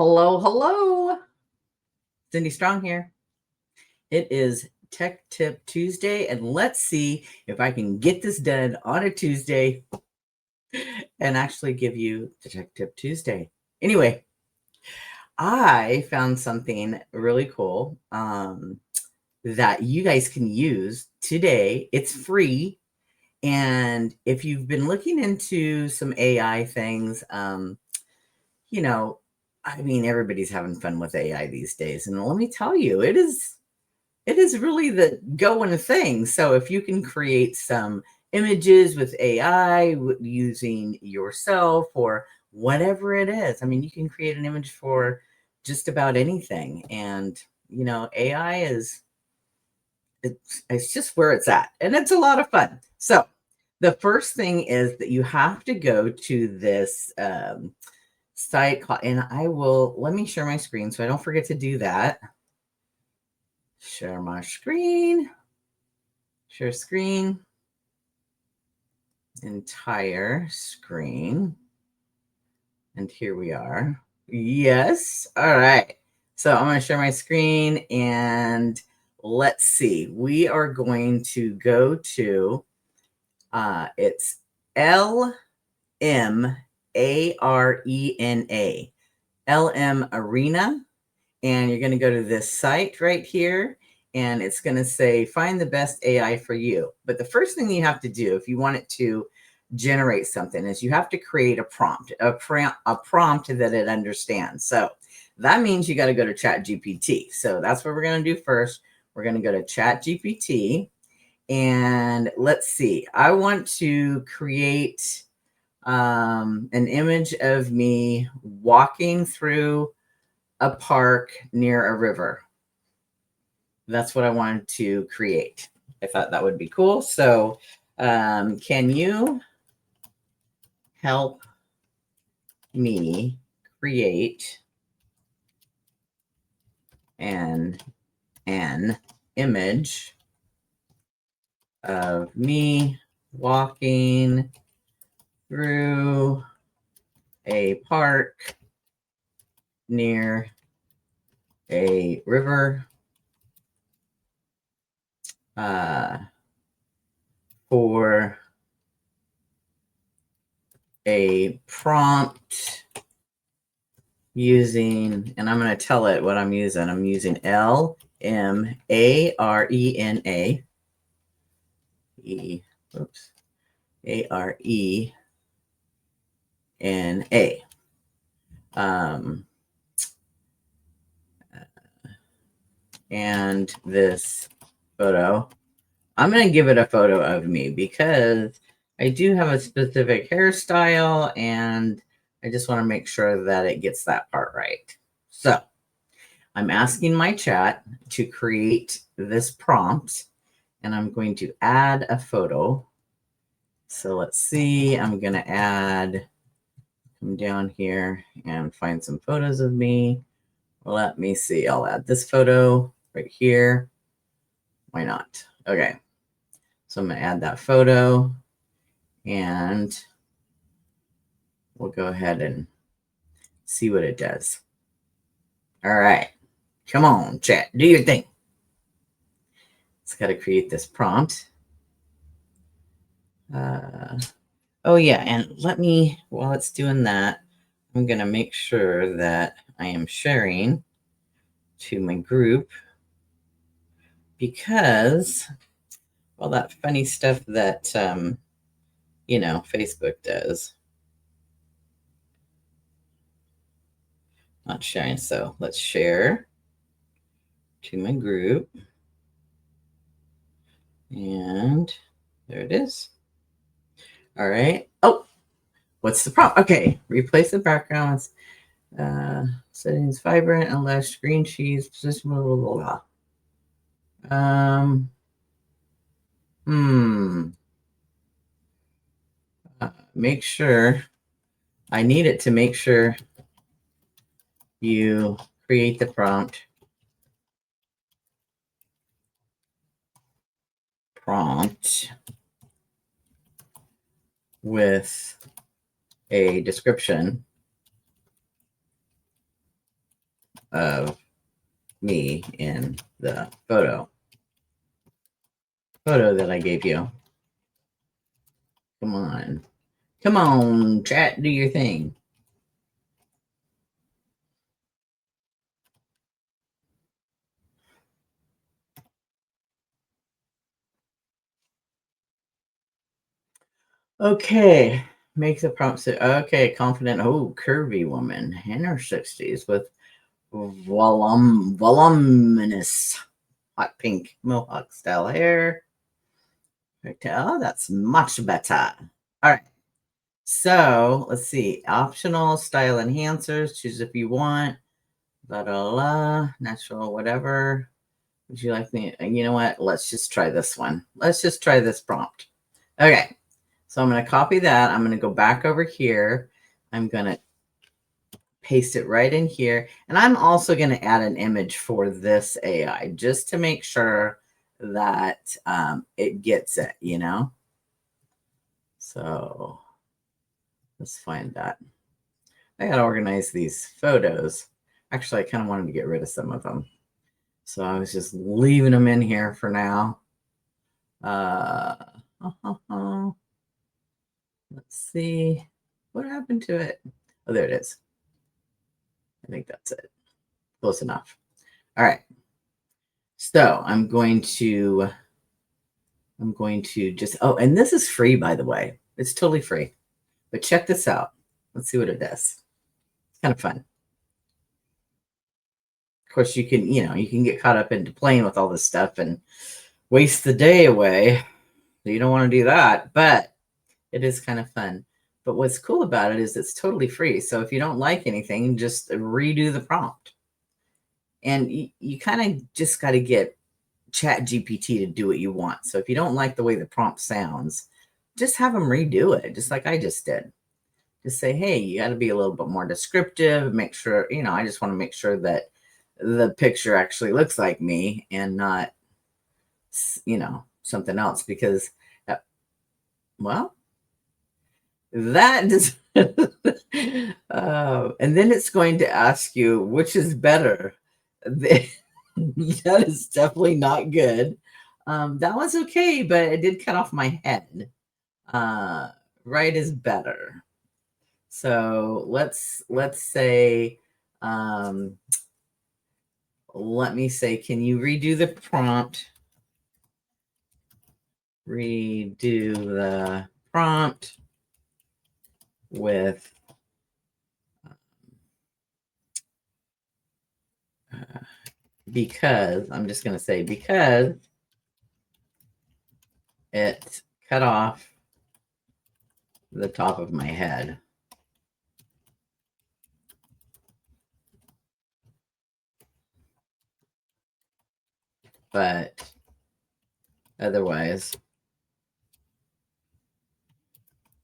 Hello, hello. Cindy Strong here. It is Tech Tip Tuesday, and let's see if I can get this done on a Tuesday and actually give you the Tech Tip Tuesday. Anyway, I found something really cool that you guys can use today. It's free. And if you've been looking into some AI things, everybody's having fun with AI these days. And let me tell you, it is really the going thing. So if you can create some images with AI using yourself or whatever it is, you can create an image for just about anything. And, AI it's just where it's at. And it's a lot of fun. So the first thing is that you have to go to this site called, and let me share my screen so I don't forget to do that. Share my screen, share screen, entire screen. And here we are. Yes. All right. So I'm going to share my screen and let's see. We are going to go to, it's LMARENA, LM Arena. And you're going to go to this site right here, and it's going to say, find the best AI for you. But the first thing you have to do if you want it to generate something is you have to create a prompt that it understands. So that means you got to go to ChatGPT. So that's what we're going to do first. We're going to go to ChatGPT, and let's see. I want to create an image of me walking through a park near a river. That's what I wanted to create. I thought that would be cool. So can you help me create an image of me walking through a park near a river for a prompt using, and I'm going to tell it what I'm using. I'm using LMARENA ARENA. And this photo, I'm going to give it a photo of me because I do have a specific hairstyle and I just want to make sure that it gets that part right. So I'm asking my chat to create this prompt, and I'm going to add a photo. So let's see, I'm going to come down here and find some photos of me. Let me see, I'll add this photo right here. Why not? Okay. So I'm going to add that photo, and we'll go ahead and see what it does. All right. Come on, chat. Do your thing. It's got to create this prompt. Oh, yeah. And while it's doing that, I'm going to make sure that I am sharing to my group because, well, that funny stuff that, Facebook does. Not sharing. So let's share to my group. And there it is. All right. Oh, what's the prompt? Okay. Replace the backgrounds. Settings vibrant and less green cheese. Position, blah, blah, blah. Make sure. I need it to make sure you create the prompt with a description of me in the photo that I gave you. Come on. Come on, chat, do your thing. Okay. Make the prompt say, okay, confident, curvy woman in her 60s with voluminous hot pink mohawk style hair. Oh, that's much better. All right. So let's see. Optional style enhancers. Choose if you want. Blah, blah, blah. Natural, whatever. Would you like me? You know what? Let's just try this one. Let's just try this prompt. Okay. So I'm going to copy that. I'm going to go back over here. I'm going to paste it right in here. And I'm also going to add an image for this AI just to make sure that it gets it, you know? So let's find that. I got to organize these photos. Actually, I kind of wanted to get rid of some of them. So I was just leaving them in here for now. Let's see. What happened to it? Oh, there it is. I think that's it. Close enough. All right. So I'm going to just, oh, and this is free, by the way. It's totally free. But check this out. Let's see what it does. It's kind of fun. Of course, you can get caught up into playing with all this stuff and waste the day away. You don't want to do that, but it is kind of fun. But what's cool about it is it's totally free. So if you don't like anything, just redo the prompt. And you kind of just got to get ChatGPT to do what you want. So if you don't like the way the prompt sounds, just have them redo it, just like I just did. Just say, hey, you got to be a little bit more descriptive. Make sure, I just want to make sure that the picture actually looks like me and not, something else. Because, well, that does. And then it's going to ask you which is better. That is definitely not good. That was okay, but it did cut off my head. Right is better. So let's say, let me say, can you redo the prompt? Redo the prompt with because I'm just going to say because it cut off the top of my head. But otherwise,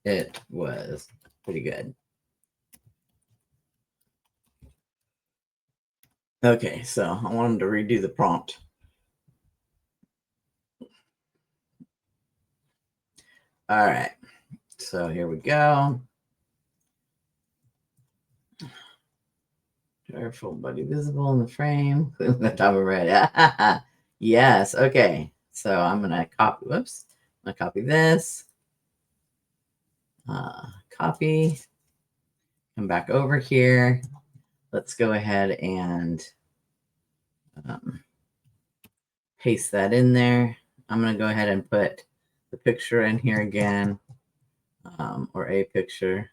it was pretty good. Okay, so I want him to redo the prompt. All right, so here we go. Full body visible in the frame. The top of red. Yes. Okay. So I'm gonna copy. Whoops. I'm gonna copy this. Copy. Come back over here. Let's go ahead and paste that in there. I'm gonna go ahead and put the picture in here again, or a picture.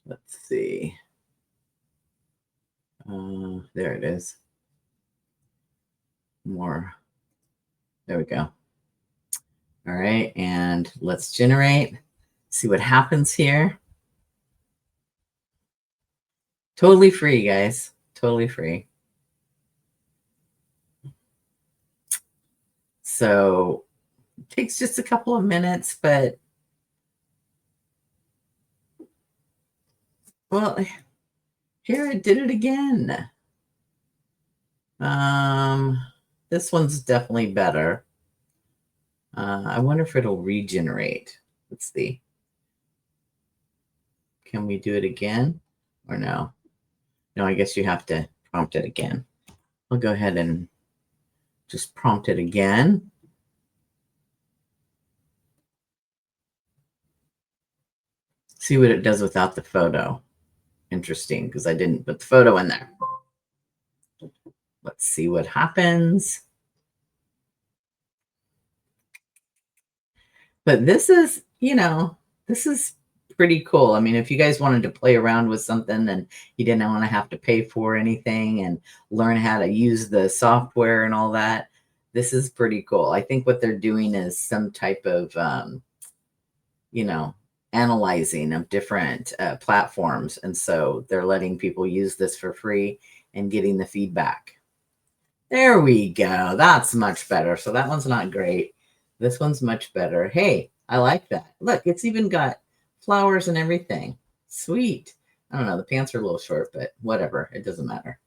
Let's see. There it is. More. There we go. All right, and let's generate. See what happens here. Totally free, guys. Totally free. So it takes just a couple of minutes, but well, here I did it again. This one's definitely better. I wonder if it'll regenerate. Let's see. Can we do it again or no? No, I guess you have to prompt it again. I'll go ahead and just prompt it again. See what it does without the photo. Interesting, because I didn't put the photo in there. Let's see what happens. But this is, this is pretty cool. I mean, if you guys wanted to play around with something and you didn't want to have to pay for anything and learn how to use the software and all that, this is pretty cool. I think what they're doing is some type of, analyzing of different platforms. And so they're letting people use this for free and getting the feedback. There we go. That's much better. So that one's not great. This one's much better. Hey, I like that. Look, it's even got flowers and everything. Sweet. I don't know. The pants are a little short, but whatever. It doesn't matter.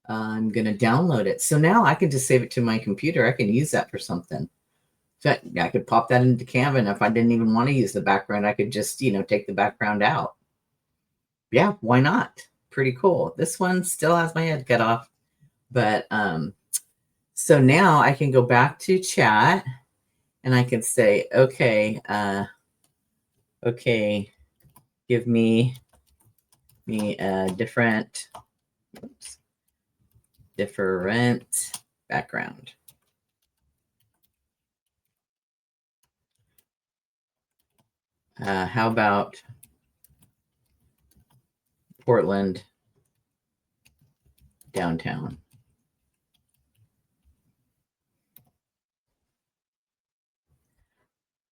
I'm going to download it. So now I can just save it to my computer. I can use that for something. So I could pop that into Canva. And if I didn't even want to use the background, I could just, take the background out. Yeah, why not? Pretty cool. This one still has my head cut off. But so now I can go back to chat and I can say, okay, give me a different background. How about Portland downtown?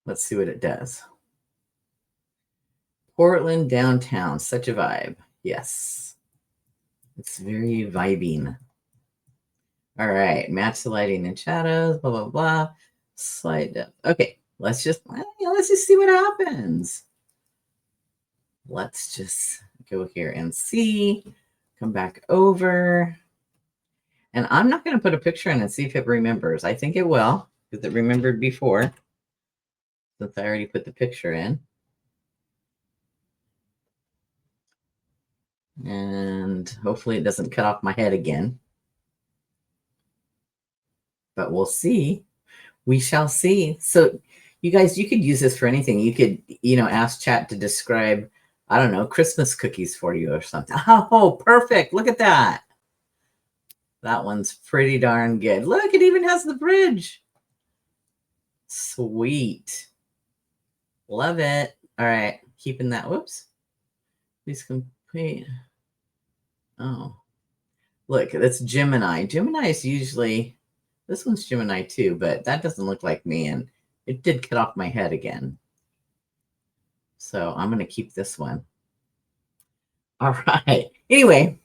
Let's see what it does. Portland downtown, such a vibe. Yes. It's very vibing. All right. Match the lighting and shadows, blah, blah, blah. Slide up. Okay. Let's just see what happens. Let's just go here and see. Come back over. And I'm not going to put a picture in and see if it remembers. I think it will, because it remembered before, since I already put the picture in. And hopefully it doesn't cut off my head again. But we'll see. We shall see. So you guys, you could use this for anything. You could, ask chat to describe, I don't know, Christmas cookies for you or something. Oh, perfect. Look at that. That one's pretty darn good. Look, it even has the bridge. Sweet. Love it. All right. Keeping that. Whoops. Please complete. Oh, look, that's Gemini. Gemini is usually, this one's Gemini too, but that doesn't look like me. And it did cut off my head again. So I'm going to keep this one. All right. Anyway,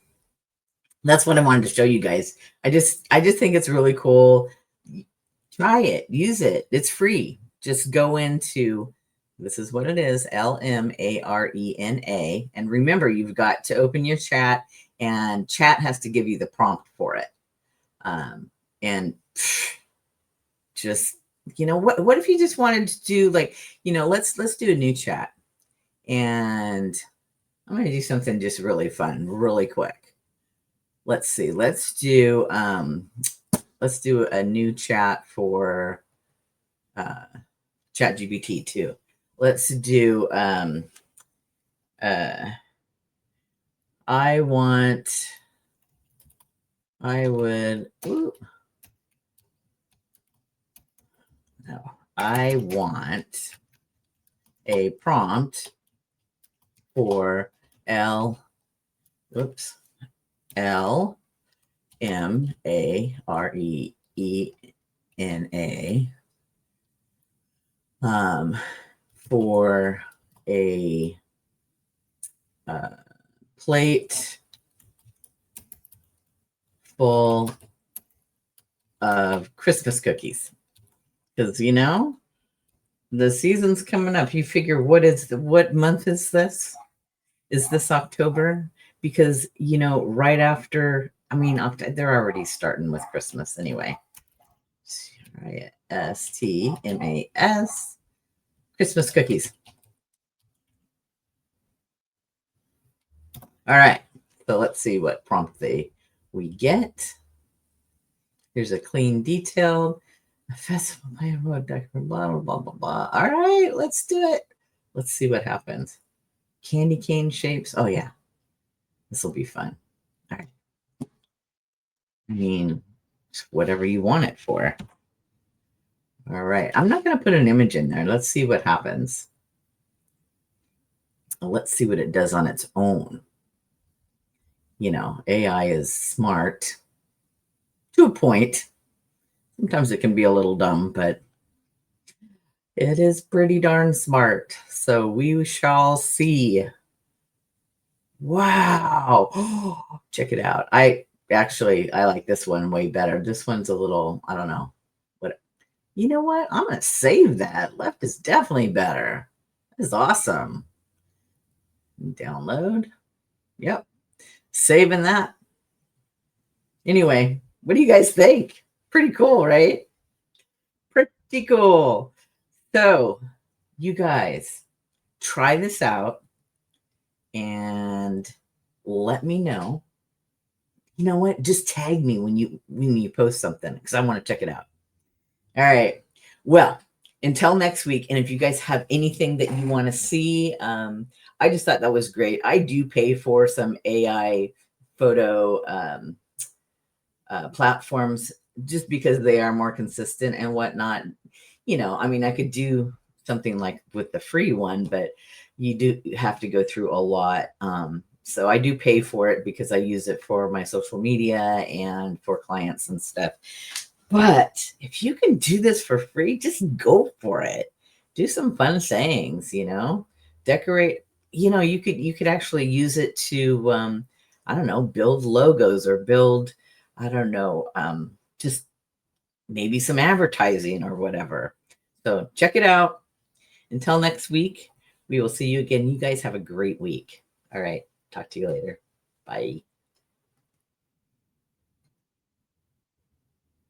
that's what I wanted to show you guys. I just think it's really cool. Try it, use it. It's free. Just go into, this is what it is, LMARENA. And remember, you've got to open your chat, and chat has to give you the prompt for it. And just, what if you just wanted to do like, let's do a new chat. And I'm going to do something just really fun, really quick. Let's see. Let's do a new chat for ChatGPT too. Let's do I want a prompt for LMARENA for a plate full of Christmas cookies. Because, the season's coming up. You figure, what month is this? Is this October? Because, right after, they're already starting with Christmas anyway. STMAS, Christmas cookies. All right. So let's see what prompt we get. Here's a clean, detailed festival plan road decoration, blah, blah, blah, blah, blah. All right, let's do it. Let's see what happens. Candy cane shapes. Oh, yeah. This will be fun. All right. I mean, whatever you want it for. All right. I'm not going to put an image in there. Let's see what happens. Let's see what it does on its own. You know, AI is smart to a point. Sometimes it can be a little dumb, but it is pretty darn smart. So we shall see. Wow. Check it out. I like this one way better. This one's a little, I don't know. What you know what? I'm gonna save that. Left is definitely better. That is awesome. Download. Yep. Saving that. Anyway, what do you guys think? Pretty cool, right? Pretty cool. So, you guys try this out and let me know. You know what? Just tag me when you post something because I want to check it out. All right. Well, until next week, and if you guys have anything that you want to see, I just thought that was great. I do pay for some AI photo platforms just because they are more consistent and whatnot. You know, I mean, I could do something like with the free one, but you do have to go through a lot. So I do pay for it because I use it for my social media and for clients and stuff. But if you can do this for free, just go for it. Do some fun sayings, you know, decorate, you know, you could actually use it to I don't know, build logos or build, I don't know, just maybe some advertising or whatever. So check it out. Until next week, we will see you again. You guys have a great week. All right. Talk to you later. Bye.